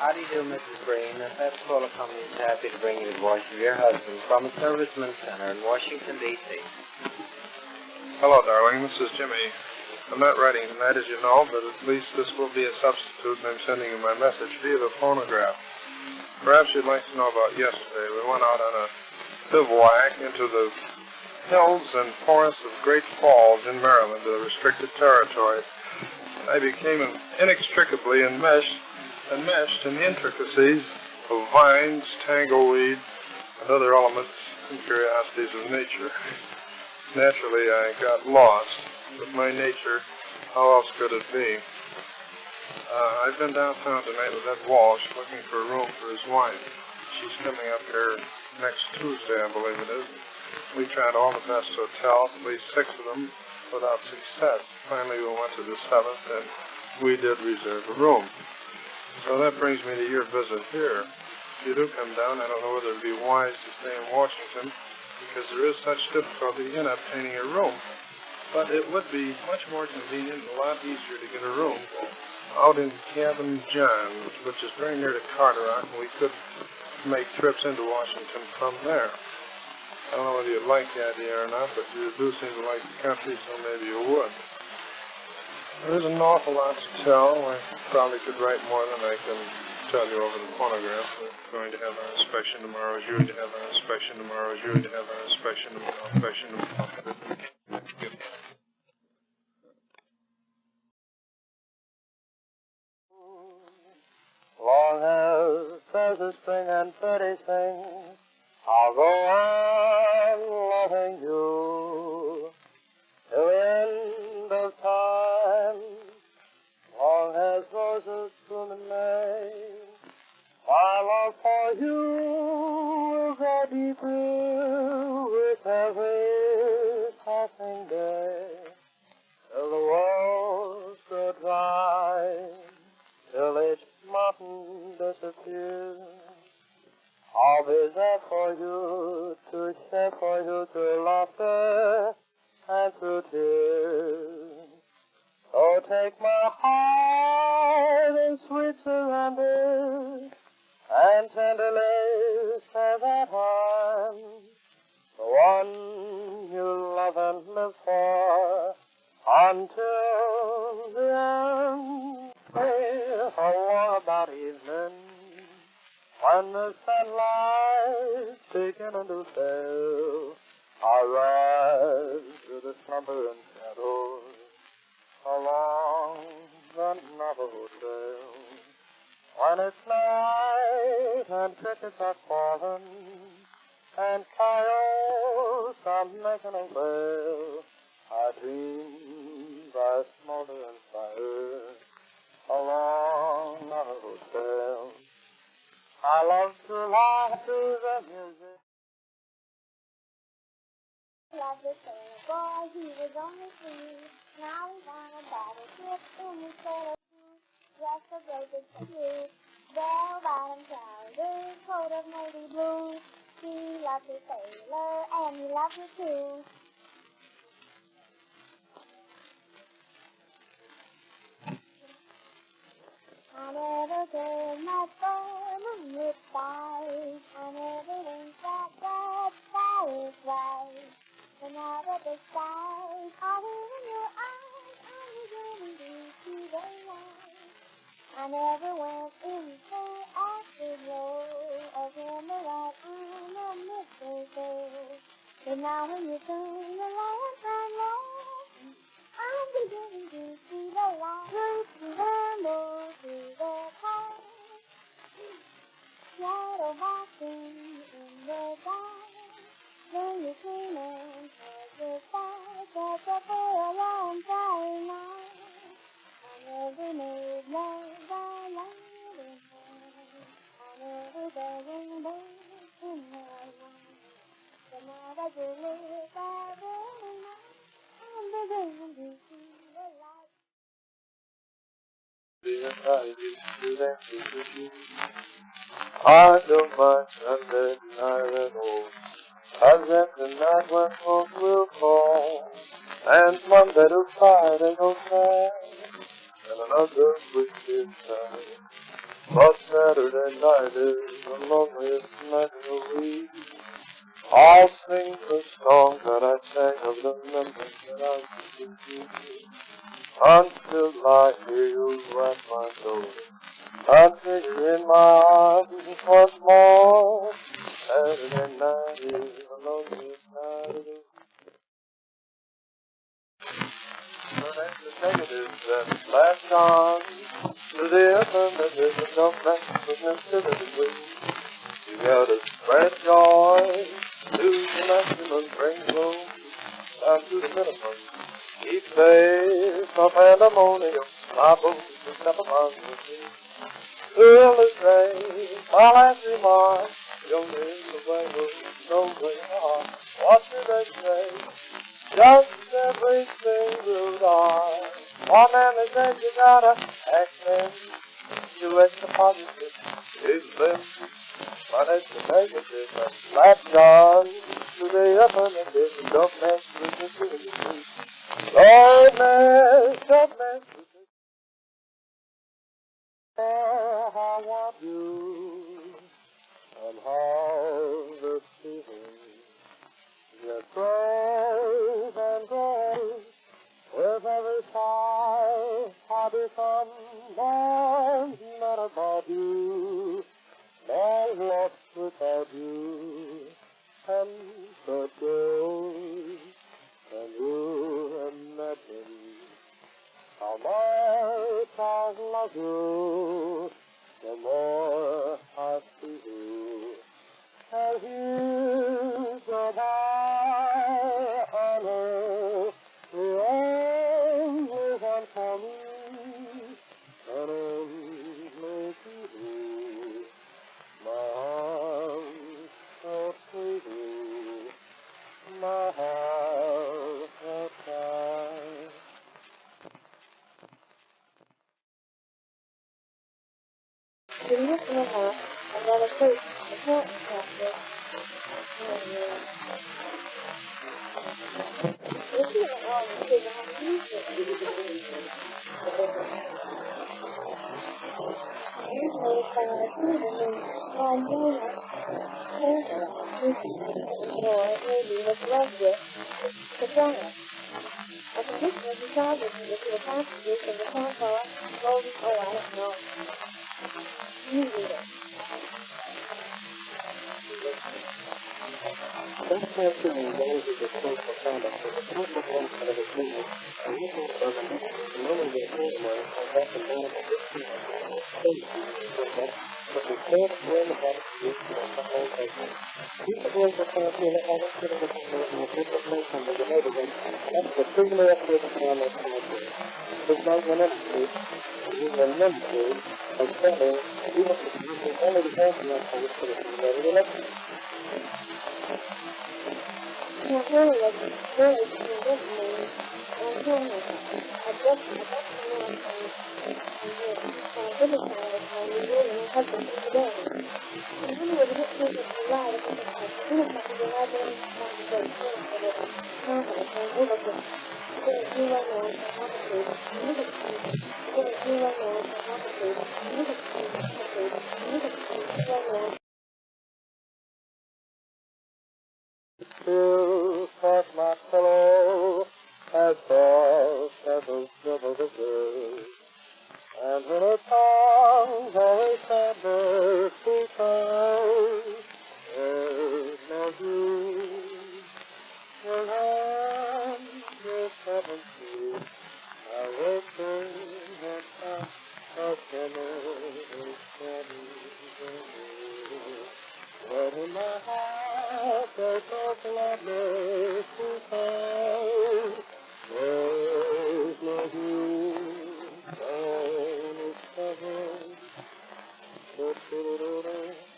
How do you do, Mrs. Breen? The Pepsi-Cola Company is happy to bring you the voice of your husband from a serviceman center in Washington, D.C. Hello, darling. This is Jimmy. I'm not writing tonight, as you know, but at least this will be a substitute, and I'm sending you my message via the phonograph. Perhaps you'd like to know about yesterday. We went out on a bivouac into the hills and forests of Great Falls in Maryland, a restricted territory. I became inextricably enmeshed in the intricacies of vines, tangleweed, and other elements and curiosities of nature. Naturally, I got lost. With my nature, how else could it be? I've been downtown tonight with Ed Walsh looking for a room for his wife. She's coming up here next Tuesday, I believe it is. We tried all the best hotels, at least 6 of them, without success. Finally, we went to the 7th, and we did reserve a room. So that brings me to your visit here. If you do come down, I don't know whether it would be wise to stay in Washington, because there is such difficulty in obtaining a room. But it would be much more convenient and a lot easier to get a room out in Cabin John, which is very near to Carteret, and we could make trips into Washington from there. I don't know whether you like the idea or not, but you do seem to like the country, so maybe you would. There is an awful lot to tell. I probably could write more than I can tell you over the phonograph. We're going to have our inspection tomorrow. As you're going to have our inspection tomorrow. As you're going to have our inspection tomorrow. Long as there's a spring and birdie sing, I'll go on loving you till the end of time. Long as roses bloom in May, my love for you will grow deeper with every passing day, till the walls grow dry, till each mountain disappears. I'll be there for you, to share for you through laughter and through tears. So take my heart in sweet surrender, and tenderly say that I'm the one you love and live for until the end. Oh, about evening, when the sunlight's beginning to fail, I rise to the slumbering shadows along the Navajo Trail. When it's night and crickets are falling and coyotes are making a wail, I dream by smoldering fires along Navajo Trail. I love to listen to the music. Love the sailor boy, he was only 3. Now he's on a battleship in his sailor suit, dressed for breakers for you. Bell-bottom trousers, coat of navy blue. He loves his sailor, and he loves her too. I never gave my phone a moonlit sight. I never winked at that fireflies. But now that the skies are in your eyes, I'm beginning to see the light. I never went into afterglow of him right on the mistletoe. But now when you turn the lantern low, I'm beginning to see the light. Through the rainbow, through the clouds, shadow boxing in the dark. Then you came and said goodbye, kept up for a long time now. I never made love by lightning. I never got rainbows in my life. But now that you live by the night, I'm beginning to see the light. I don't mind Sunday night at all, 'cause that's the night when folks will call, and Monday to Friday goes fast, and another week is time. But Saturday night is the loneliest night of the week. I'll sing the song that I sang of the memories that I used to keep until I hear you at my door. Until you're in my arms once more. Saturday night is the loneliest night of the week. The negatives and flash on to the affirmative, no thankfulness to the degree. You gotta spread joy to the maximum, bring gloom down to the minimum. Keep faith of pandemonium, my boots to step upon the sea. Fill the train, my last remark, don't live the way moves, no way heart. What do they say? Just everything will die. One man that says you gotta accent, you extra positive, is them. But it's the negative and latch on to the affirmative and don't mess with the truth. Don't mess with the how I want you and how the feeling just grows and grows. With every sigh I become more not about you. My lost without you, and so goes, and you imagine how much I love you, the more I see you, and here's goodbye, I know, the only one for me, and only to you. My arms so free, my heart so tight. In this little I got a place I can't practice. This isn't wrong because I have music. Usually it's by my food and then I'm doing it. Or maybe what's left with the planet. I can just make a solve it to the contribution of the contour, golden, oh, I don't know. You read it. That cancer engages the social conduct of the social function of the human, and this is for the normally the human and that's the normal but we can't bring the habit to use to the whole person. These are going to come in and have a sort of a person with different nations of the neighborhood. That's the prisoner of the family country. There's no one else to you remember of setting, even if it's only the person that's going to put it in the election. Yeah, really, like, really, it's a good name. I'm telling you, I just know I'm good at time, and my husband today. And then when we get through this ride, I think it's the library time to go to school for the confidence and overlook. You right now, it's a complicated. You right now, it's a complicated. You right now. Still caught my pillow as soft as a silver bird, and when her tongue always tender because there's no use in hand this heaven sees. I will sing and touch a sinner is but in my heart there's no gladness to find. There's no use, only heaven.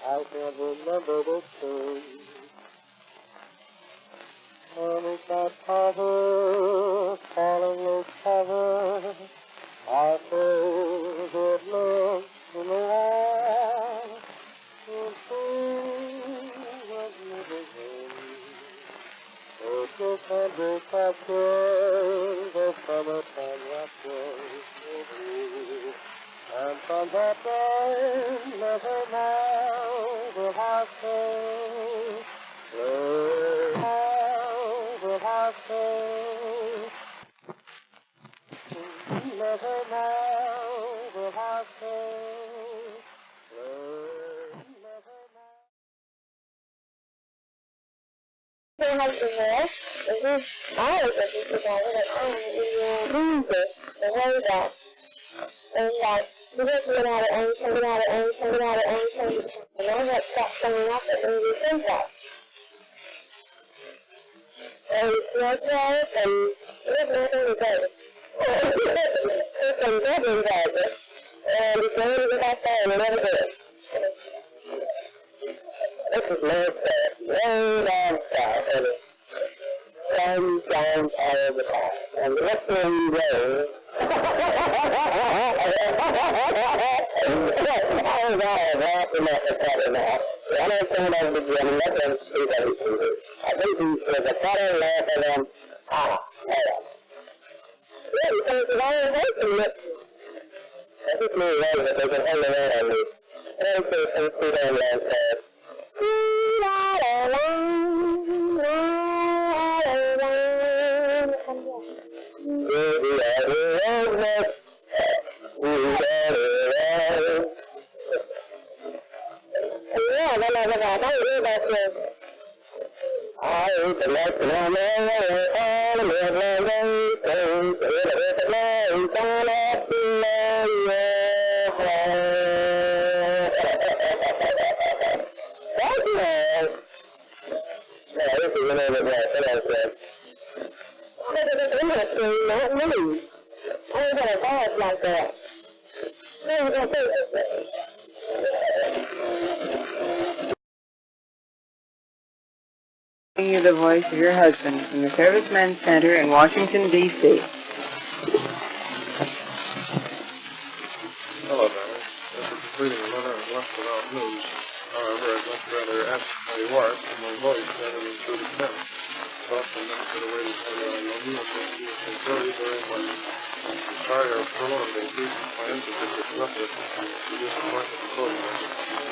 I can't remember the tune. And it's that cover, falling loose cover. I feel good looks in the wall. Just under captures the summertime raptures, and from that day never know the heart never know the heart And like, you just get out of aim, coming out of aim, coming out of aim, coming, and all that stuff coming up that made you think of. And you feel good, and there's nothing to say. There's some good inside it. And you go to get back there and you never do it. This is my stuff. Way down south, and it's down all the time. And what's the way? I don't think that would be a method to everything. I think he was a better laugh and then, yeah, because it's all right to look. I think me right, but they can hang around on me. And then say some sweet old man says, Bringing you the voice of your husband from the Servicemen's Center in Washington, D.C. Hello, darling. After completing a letter and left without news. However, I'd much rather ask how you are from my voice rather than through the pen. Thought the minute could have waited for I love you and thank you sincerely very much. Sorry our preliminary decent plans have been disrupted. We disappointed accordingly.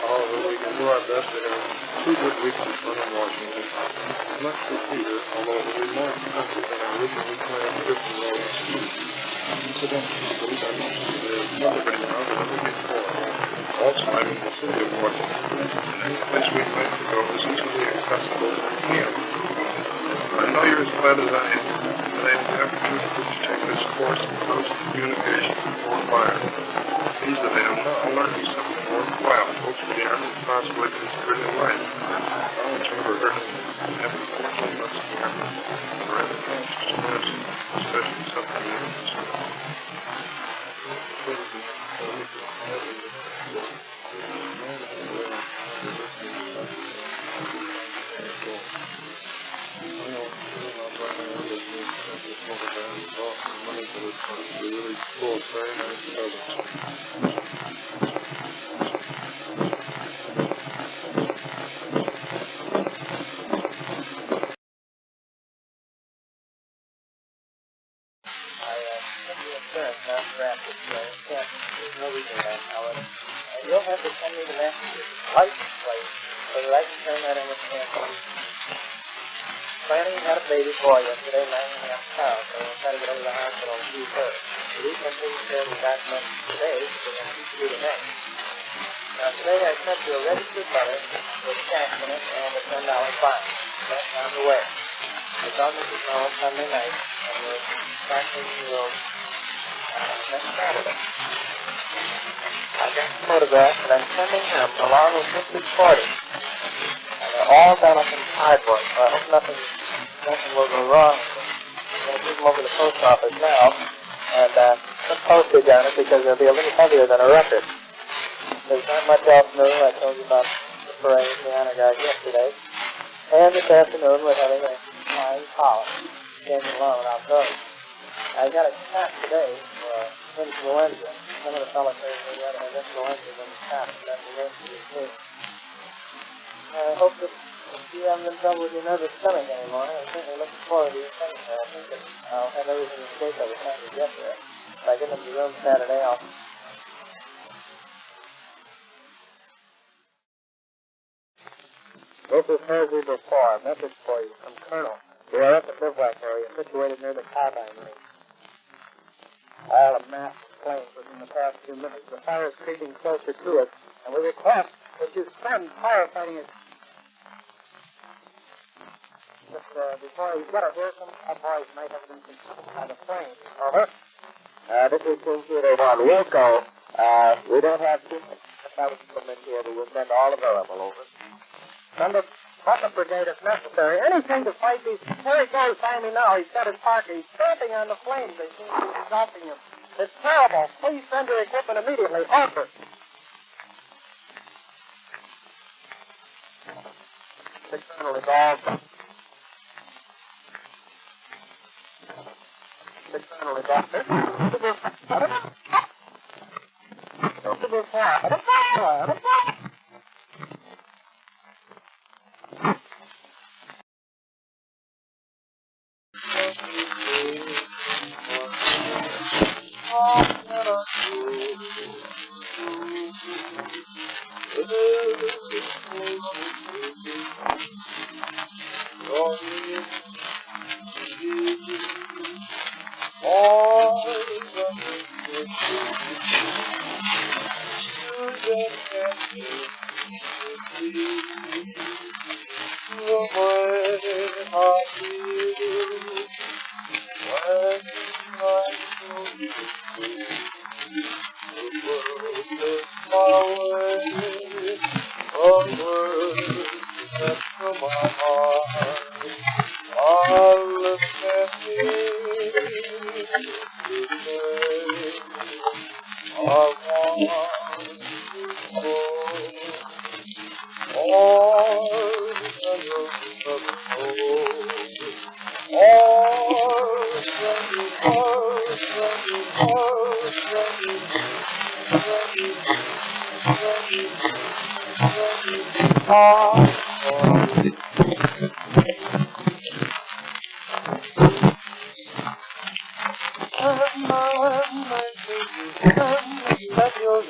However, we can do our best to have 2 good weeks in front of Washington. Much for Peter, although it will be more expensive than I originally planned trip to Rome. Incidentally, I mentioned there's another big round of the week 4. Also, I'm in the city of Washington, and any place we'd like to go is easily accessible from here. I know you're as glad as I am, that I have the opportunity to take this course in close communication before fire. These that I am now learning something worthwhile, both for the army and possibly considered in life. I don't ever heard of having a fortune less than the army, or rather conscious of nursing, especially something in this way. Really cool, very nice presents. You'll have to send me the message's license plate so that I can turn that in with the cancel. Planning had a baby boy yesterday, laying in a house, so we'll try to get over to the hospital and see her. We can take care of the documents today, so we're going to do the next. Now today I sent you a registered letter with cash in it and a $10 fine. That's on the way. It's on Mrs. Hall Sunday night, and we're starting the road next Saturday. I got the photograph that I'm sending him along with Mrs. Cordy. And they're all done up in cardboard, so I hope nothing will go wrong. I'm going to give them over to the post office now and put postage on it because they'll be a little heavier than a record. There's not much else new. I told you about the parade, the honor guard yesterday. And this afternoon we're having a flying column. Standing alone outdoors. I got a test today for influenza. Some of the fellows say they got to have influenza in the test. That's the rest of the case. I hope that you haven't been trouble with your nervous stomach anymore. I'm certainly looking forward to your coming here. I think that I'll have everything in shape by the time we get there. If I get into the room Saturday, I'll This is Hazy 4. A message for you from Colonel. We are at the bivouac area situated near the carbine range. All of massed flames within the past few minutes. The fire is creeping closer to us, and we request that you spend firefighting it. Just before you get here, some boys might have been consumed by the flames. Over. This is Computer 1. We'll go. We don't have too much equipment here, but we'll send all available over. Send a bucket brigade if necessary. Anything to fight these. Here he goes, find me now. He's got his parka. He's stamping on the flames. They seem to be engulfing him. It's terrible. Please send your equipment immediately. Over. The colonel is all done. The colonel is off there. Let your